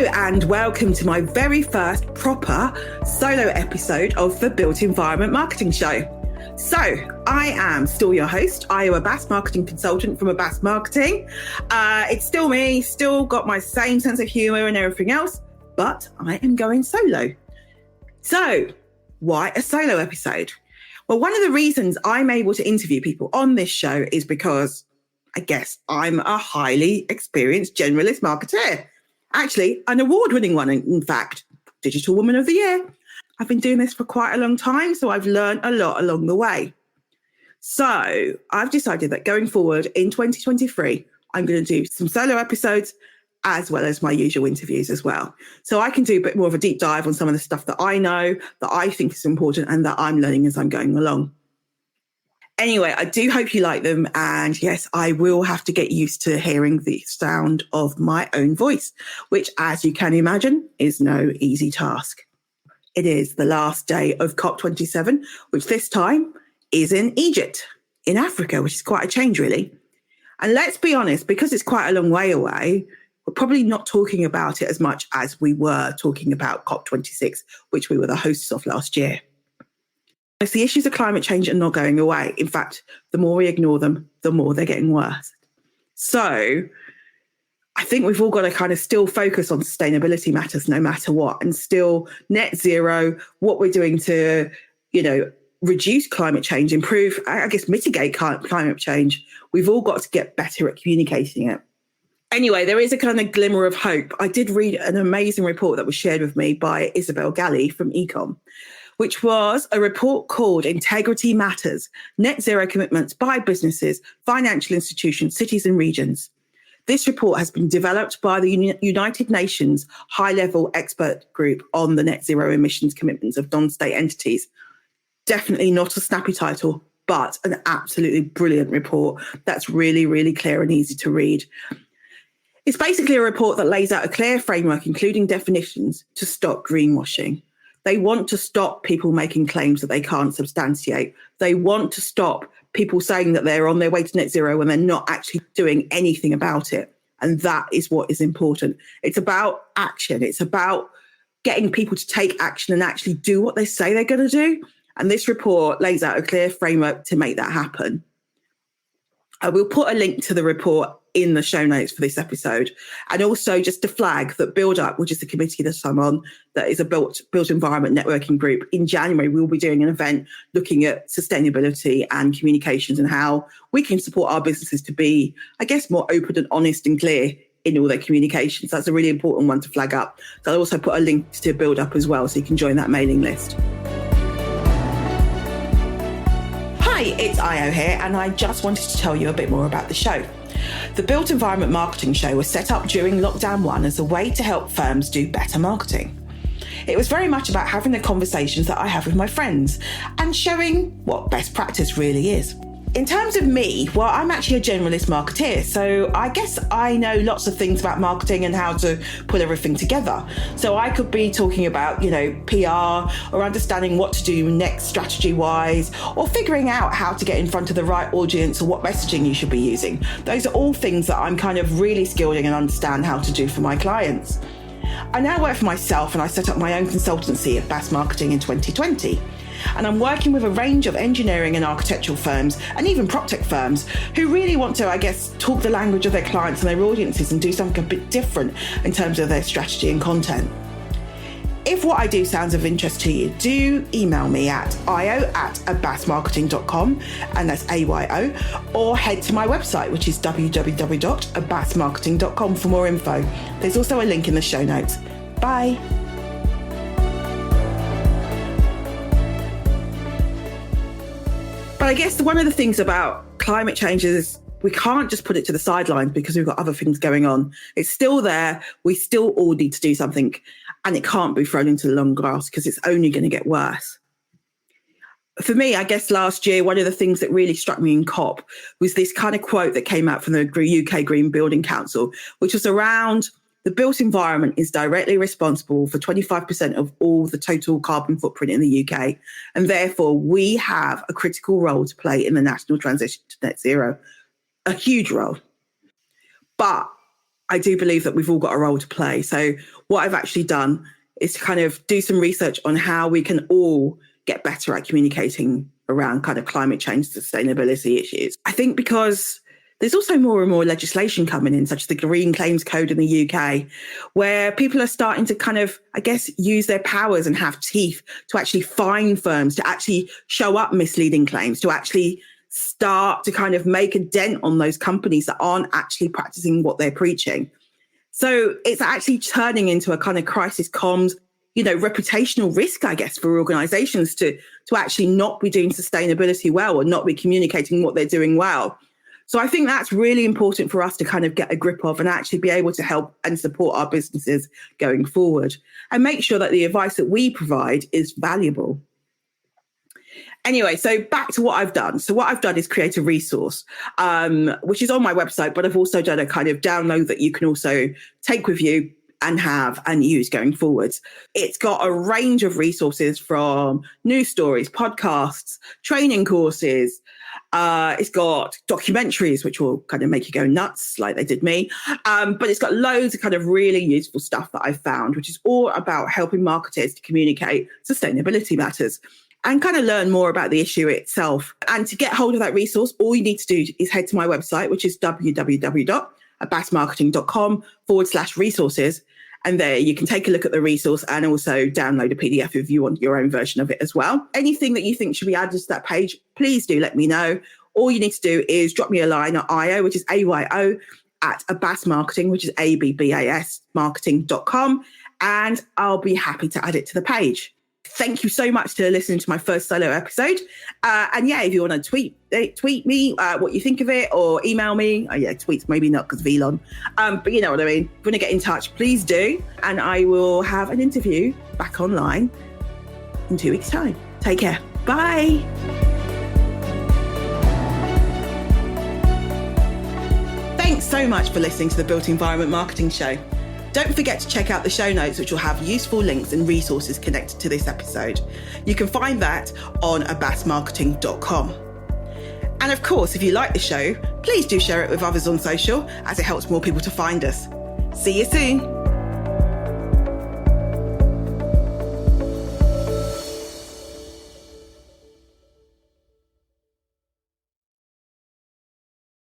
And welcome to my very first proper solo episode of the Built Environment Marketing Show. So I am still your host, Ayo Abbas, marketing consultant from Abbas Marketing. It's still me, still got my same sense of humour and everything else, but I am going solo. So why a solo episode? Well, one of the reasons I'm able to interview people on this show is because I guess I'm a highly experienced generalist marketer. Actually, an award-winning one, in fact, Digital Woman of the Year. I've been doing this for quite a long time, so I've learned a lot along the way. So I've decided that going forward in 2023, I'm going to do some solo episodes as well as my usual interviews as well. So I can do a bit more of a deep dive on some of the stuff that I know, that I think is important and that I'm learning as I'm going along. Anyway, I do hope you like them. And yes, I will have to get used to hearing the sound of my own voice, which, as you can imagine, is no easy task. It is the last day of COP27, which this time is in Egypt, in Africa, which is quite a change, really. And let's be honest, because it's quite a long way away, we're probably not talking about it as much as we were talking about COP26, which we were the hosts of last year. The issues of climate change are not going away. In fact, the more we ignore them, the more they're getting worse. So I think we've all got to kind of still focus on sustainability matters no matter what, and still net zero, what we're doing to, reduce climate change, improve, mitigate climate change. We've all got to get better at communicating it. Anyway, there is a kind of glimmer of hope. I did read an amazing report that was shared with me by Isabel Galley from Ecom, which was a report called Integrity Matters, Net Zero Commitments by Businesses, Financial Institutions, Cities and Regions. This report has been developed by the United Nations high-level expert group on the net zero emissions commitments of non-state entities. Definitely not a snappy title, but an absolutely brilliant report that's really, really clear and easy to read. It's basically a report that lays out a clear framework, including definitions, to stop greenwashing. They want to stop people making claims that they can't substantiate. They want to stop people saying that they're on their way to net zero when they're not actually doing anything about it. And that is what is important. It's about action. It's about getting people to take action and actually do what they say they're going to do. And this report lays out a clear framework to make that happen. I will put a link to the report in the show notes for this episode. And also just to flag that Build Up, which is the committee that I'm on, that is a built environment networking group. In January, we'll be doing an event looking at sustainability and communications and how we can support our businesses to be, more open and honest and clear in all their communications. That's a really important one to flag up. So I'll also put a link to Build Up as well, so you can join that mailing list. Hi, it's Ayo here, and I just wanted to tell you a bit more about the show. The Built Environment Marketing Show was set up during Lockdown 1 as a way to help firms do better marketing. It was very much about having the conversations that I have with my friends and showing what best practice really is. In terms of me, well, I'm actually a generalist marketeer, so I guess I know lots of things about marketing and how to put everything together. So I could be talking about, PR, or understanding what to do next strategy-wise, or figuring out how to get in front of the right audience or what messaging you should be using. Those are all things that I'm kind of really skilled in and understand how to do for my clients. I now work for myself, and I set up my own consultancy at Abbas Marketing in 2020. And I'm working with a range of engineering and architectural firms and even PropTech firms who really want to, talk the language of their clients and their audiences and do something a bit different in terms of their strategy and content. If what I do sounds of interest to you, do email me at ayo@abbasmarketing.com, and that's AYO, or head to my website, which is www.abbasmarketing.com for more info. There's also a link in the show notes. Bye. But I guess one of the things about climate change is we can't just put it to the sidelines because we've got other things going on. It's still there. We still all need to do something, and it can't be thrown into the long grass because it's only going to get worse. For me, I guess last year, one of the things that really struck me in COP was this kind of quote that came out from the UK Green Building Council, which was around the built environment is directly responsible for 25% of all the total carbon footprint in the UK. And therefore, we have a critical role to play in the national transition to net zero, a huge role. But I do believe that we've all got a role to play. So what I've actually done is to kind of do some research on how we can all get better at communicating around kind of climate change, sustainability issues. I think because there's also more and more legislation coming in, such as the Green Claims Code in the UK, where people are starting to kind of, I guess, use their powers and have teeth to actually fine firms, to actually show up misleading claims, to actually start to kind of make a dent on those companies that aren't actually practicing what they're preaching. So it's actually turning into a kind of crisis comms, reputational risk, I guess, for organizations to actually not be doing sustainability well or not be communicating what they're doing well. So I think that's really important for us to kind of get a grip of and actually be able to help and support our businesses going forward and make sure that the advice that we provide is valuable. Anyway, so back to what I've done. So what I've done is create a resource, which is on my website, but I've also done a kind of download that you can also take with you and have and use going forwards. It's got a range of resources from news stories, podcasts, training courses. It's got documentaries, which will kind of make you go nuts like they did me. But it's got loads of kind of really useful stuff that I've found, which is all about helping marketers to communicate sustainability matters and kind of learn more about the issue itself. And to get hold of that resource, all you need to do is head to my website, which is www.abbasmarketing.com/resources. And there you can take a look at the resource and also download a PDF if you want your own version of it as well. Anything that you think should be added to that page, please do let me know. All you need to do is drop me a line at Ayo, which is AYO, at Abbas Marketing, which is ABBAS marketing.com. And I'll be happy to add it to the page. Thank you so much for listening to my first solo episode. And yeah, if you want to tweet me what you think of it or email me. Tweets maybe not because of Elon. But you know what I mean. If you want to get in touch, please do. And I will have an interview back online in 2 weeks' time. Take care. Bye. Thanks so much for listening to the Built Environment Marketing Show. Don't forget to check out the show notes, which will have useful links and resources connected to this episode. You can find that on abbasmarketing.com. And of course, if you like the show, please do share it with others on social, as it helps more people to find us. See you soon.